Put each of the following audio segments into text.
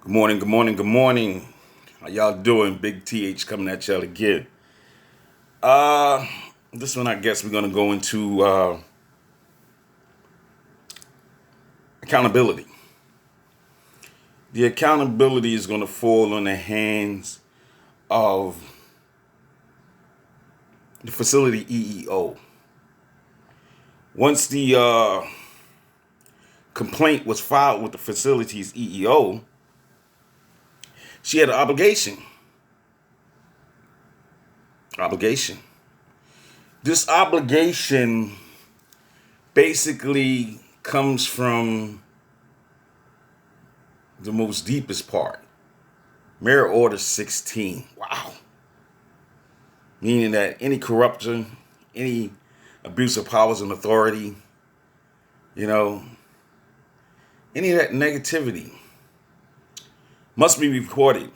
Good morning, good morning, good morning. How y'all doing? Big TH coming at y'all again. Uh, this one I guess we're gonna go into accountability. The accountability is gonna fall on the hands of the facility EEO. Once the complaint was filed with the facility's EEO, she had an obligation. Obligation. This obligation basically comes from the most deepest part. Mayor Order 16. Wow. Meaning that any corruption, any abuse of powers and authority, you know, any of that negativity must be reported.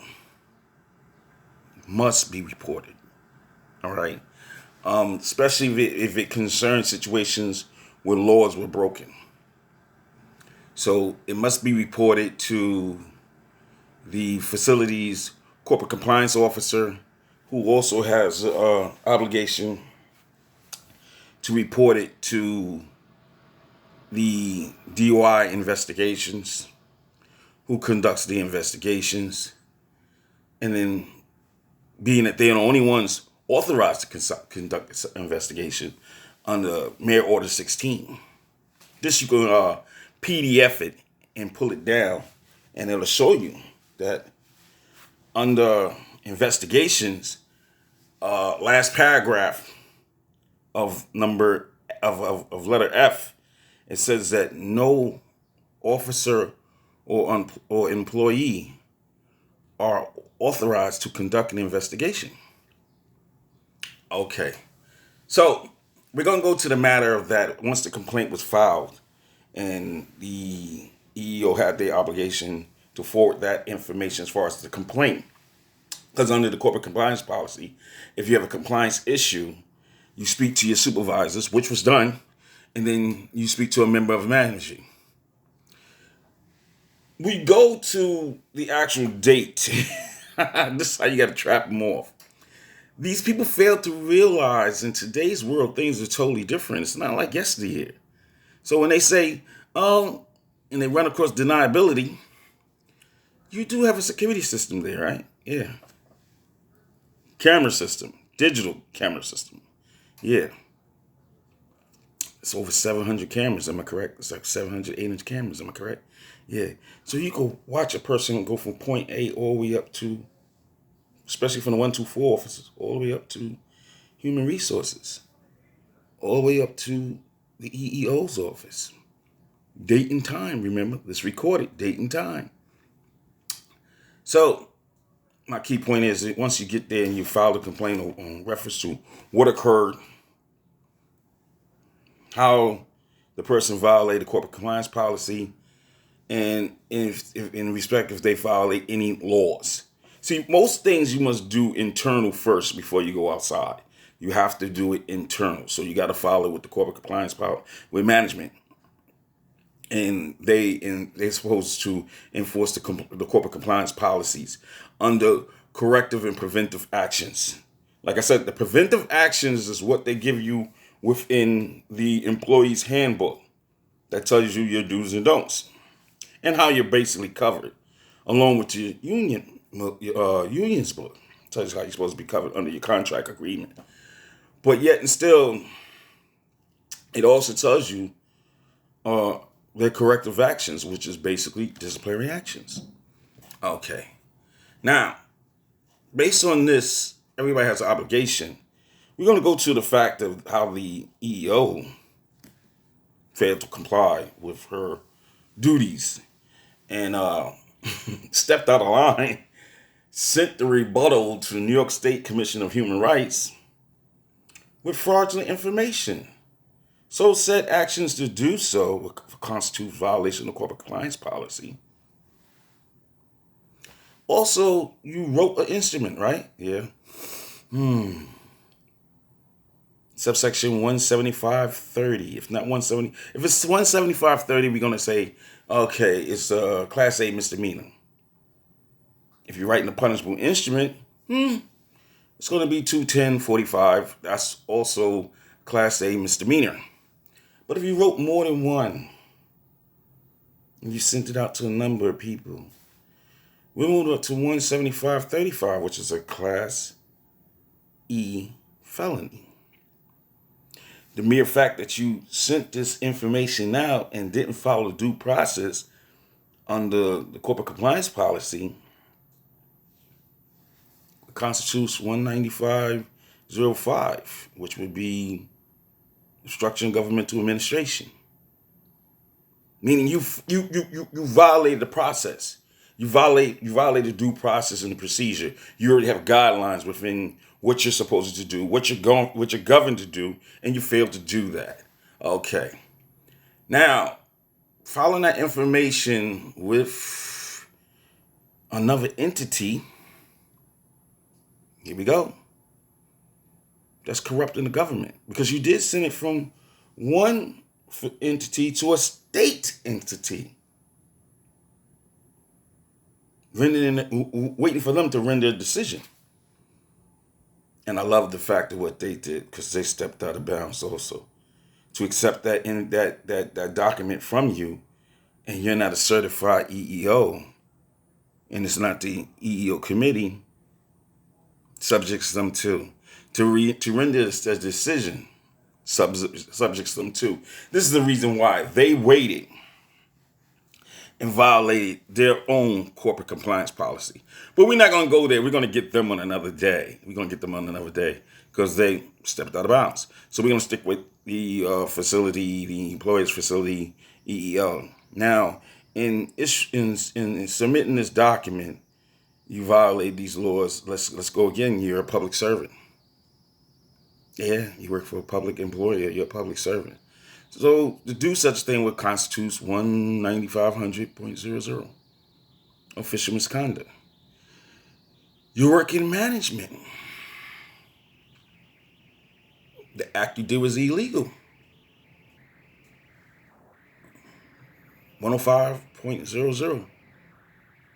Must be reported. All right. Especially if it concerns situations where laws were broken. So it must be reported to the facility's corporate compliance officer, who also has obligation to report it to the DOI investigations, who conducts the investigations, and then being that they're the only ones authorized to conduct this investigation under Mayor Order 16. This you can PDF it and pull it down, and it'll show you that under investigations, last paragraph of number of letter F, it says that no officer or employee are authorized to conduct an investigation. Okay, so we're going to go to the matter of that once the complaint was filed and the EEO had the obligation to forward that information as far as the complaint. Because under the corporate compliance policy, if you have a compliance issue, you speak to your supervisors, which was done, and then you speak to a member of management. We go to the actual date. This is how you got to trap them off. These people fail to realize in today's world, things are totally different. It's not like yesteryear. So when they say, oh, and they run across deniability, you do have a security system there, right? Yeah. Camera system, digital camera system. Yeah. It's over 700 cameras, am I correct? It's like 700 8-inch cameras, am I correct? Yeah. So you go watch a person go from point A all the way up to, especially from the 124 officers, all the way up to human resources, all the way up to the EEO's office. Date and time, remember? Let's record it, date and time. So my key point is that once you get there and you file a complaint on reference to what occurred, how the person violated corporate compliance policy, and if in respect if they violate any laws. See, most things you must do internal first before you go outside. You have to do it internal. So you got to follow with the corporate compliance power with management. And they're supposed to enforce the corporate compliance policies under corrective and preventive actions. Like I said, the preventive actions is what they give you within the employee's handbook that tells you your do's and don'ts and how you're basically covered, along with your union's book. It tells you how you're supposed to be covered under your contract agreement. But yet and still, it also tells you their corrective actions, which is basically disciplinary actions. Okay. Now, based on this, everybody has an obligation. We're going to go to the fact of how the EEO failed to comply with her duties and stepped out of line, sent the rebuttal to the New York State Commission of Human Rights with fraudulent information. So said actions to do so would constitute violation of corporate compliance policy. Also, you wrote an instrument, right? Yeah. Subsection 175.30. If not 170, if it's 175.30, we're gonna say, okay, it's a class A misdemeanor. If you're writing a punishable instrument, it's going to be 210.45. That's also Class A misdemeanor. But if you wrote more than one and you sent it out to a number of people, we moved up to 175.35, which is a Class E felony. The mere fact that you sent this information out and didn't follow due process under the corporate compliance policy constitutes 195.05, which would be obstruction of governmental administration. Meaning you violated the process. You violated due process and the procedure. You already have guidelines within what you're supposed to do, what you're governed to do, and you failed to do that. Okay. Now, following that information with another entity, here we go. That's corrupting the government because you did send it from one entity to a state entity, waiting for them to render a decision. And I love the fact of what they did because they stepped out of bounds also to accept that document from you, and you're not a certified EEO, and it's not the EEO committee subjects them to render a decision subjects them to. This is the reason why they waited and violated their own corporate compliance policy. But we're not going to go there. We're going to get them on another day. We're going to get them on another day because they stepped out of bounds. So we're going to stick with the the employer's facility EEO. Now, in submitting this document, you violate these laws. Let's go again. You're a public servant. Yeah, you work for a public employer. You're a public servant. So to do such thing would constitute 19500.00 official misconduct. You work in management. The act you did was illegal. 105.00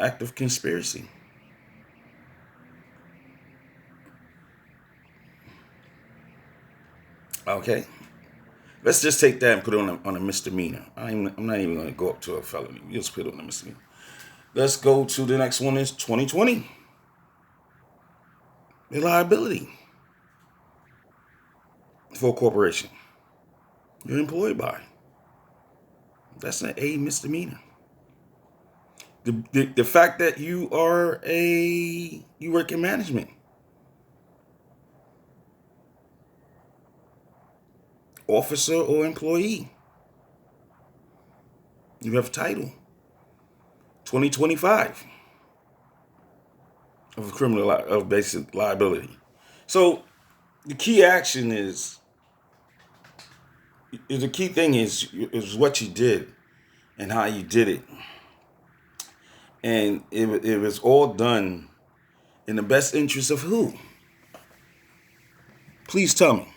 act of conspiracy. Okay. Let's just take that and put it on a misdemeanor. I'm not even going to go up to a felony. We'll just put it on a misdemeanor. Let's go to the next one is 2020. Liability for a corporation you're employed by. That's an A misdemeanor. The fact that you work in management. Officer or employee. You have a title. 2025 of criminal of basic liability. So the key action is the key thing is what you did and how you did it. And it was all done in the best interest of who? Please tell me.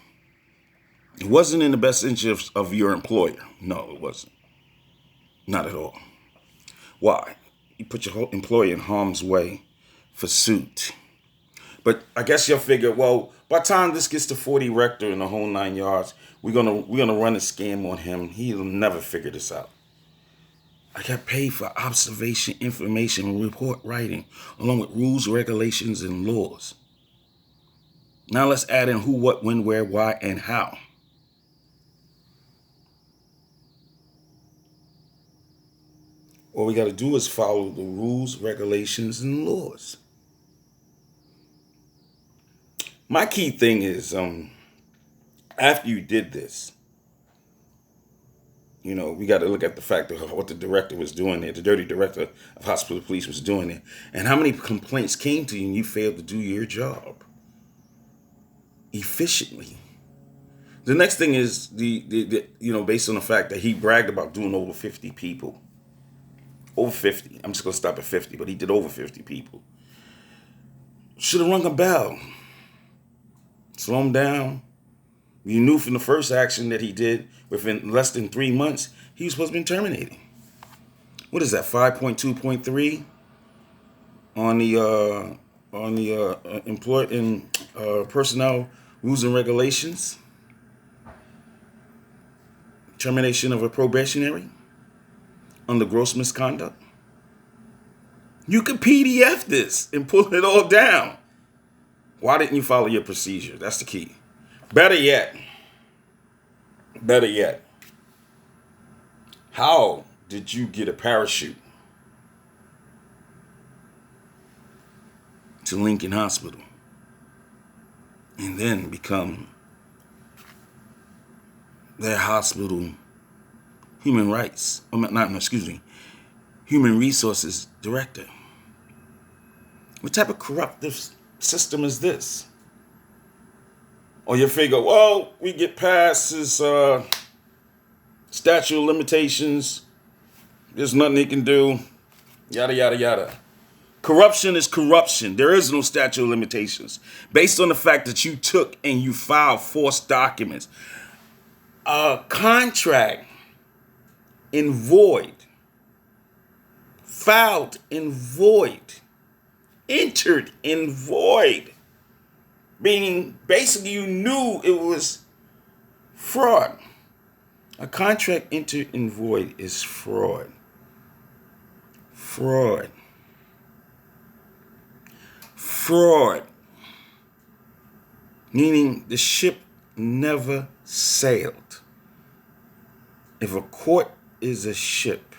It wasn't in the best interest of your employer. No, it wasn't. Not at all. Why? You put your whole employer in harm's way for suit. But I guess you'll figure, well, by the time this gets to 40 Rector and the whole 9 yards, we're gonna run a scam on him. He'll never figure this out. I got paid for observation, information, and report writing, along with rules, regulations, and laws. Now let's add in who, what, when, where, why, and how. All we got to do is follow the rules, regulations, and laws. My key thing is, after you did this, we got to look at the fact of what the director was doing there, the dirty director of hospital police was doing there, and how many complaints came to you and you failed to do your job efficiently. The next thing is based on the fact that he bragged about doing over 50 people. Over 50. I'm just going to stop at 50, but he did over 50 people. Should have rung a bell. Slow him down. You knew from the first action that he did within less than 3 months, he was supposed to be terminated. What is that, 5.2.3? on the employee and personnel rules and regulations, termination of a probationary under gross misconduct. You could PDF this and pull it all down. Why didn't you follow your procedure? That's the key. Better yet, how did you get a parachute to Lincoln Hospital and then become their hospital human resources director? What type of corruptive system is this? Or you figure, well, we get past this statute of limitations, there's nothing they can do, yada, yada, yada. Corruption is corruption. There is no statute of limitations. Based on the fact that you took and you filed false documents, a contract in void, filed in void, entered in void, meaning basically you knew it was fraud. A contract entered in void is fraud. Fraud. Meaning the ship never sailed. If a court is a ship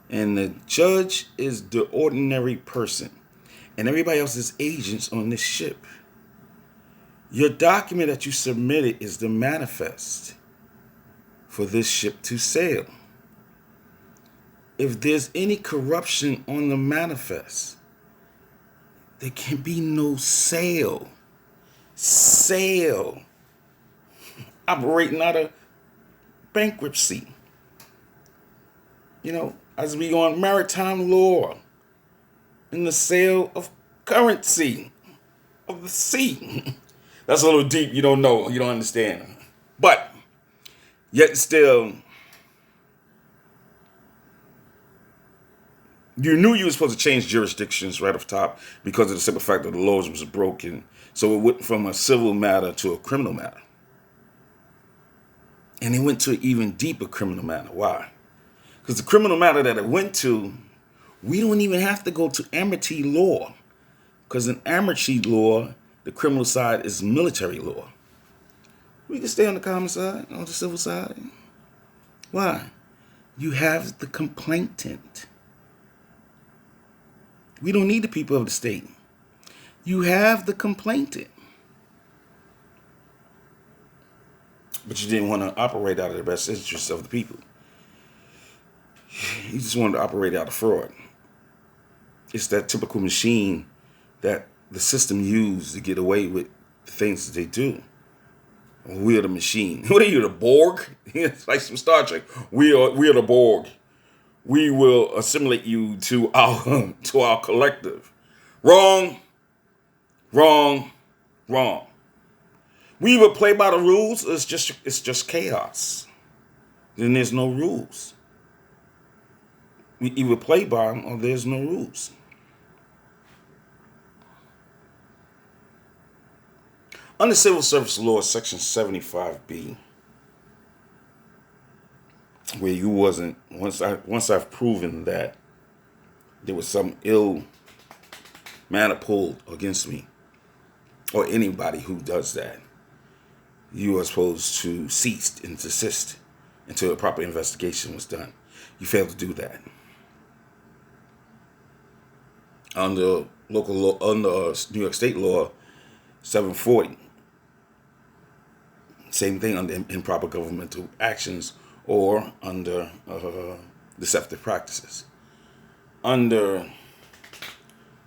and the judge is the ordinary person and everybody else is agents on this ship, your document that you submitted is the manifest for this ship to sail. If there's any corruption on the manifest, there can be no sail. Operating out of bankruptcy. As we go on maritime law in the sale of currency of the sea. That's a little deep. You don't know. You don't understand. But yet still, you knew you were supposed to change jurisdictions right off top because of the simple fact that the laws was broken. So it went from a civil matter to a criminal matter. And it went to an even deeper criminal matter. Why? Because the criminal matter that it went to, we don't even have to go to amity law. Because in amity law, the criminal side is military law. We can stay on the common side, on the civil side. Why? You have the complainant. We don't need the people of the state. You have the complainant. But you didn't want to operate out of the best interests of the people. You just wanted to operate out of fraud. It's that typical machine that the system used to get away with the things that they do. We are the machine. What are you, the Borg? It's like some Star Trek. We are the Borg. We will assimilate you to our collective. Wrong. We either play by the rules, or it's just chaos. Then there's no rules. We either play by them or there's no rules. Under Civil Service Law, Section 75B, where you wasn't, once I've proven that there was some ill manner pulled against me, or anybody who does that, you are supposed to cease and desist until a proper investigation was done. You failed to do that. Under local law, under New York State law 740, same thing under improper governmental actions or under deceptive practices. Under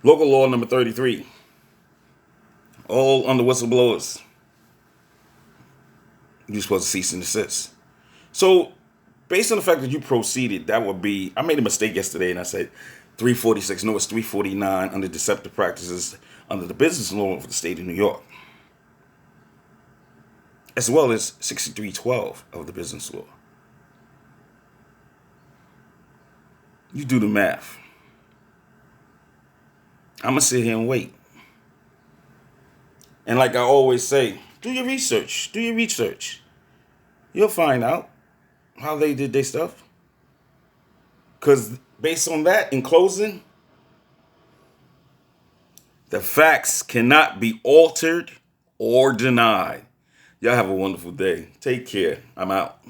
local law number 33, all under whistleblowers, you're supposed to cease and desist. So, based on the fact that you proceeded, that would be, I made a mistake yesterday and I said 346. No, it's 349 under deceptive practices under the business law of the state of New York, as well as 6312 of the business law. You do the math. I'm gonna sit here and wait. And like I always say, do your research. Do your research. You'll find out how they did their stuff. Because based on that, in closing, the facts cannot be altered or denied. Y'all have a wonderful day. Take care. I'm out.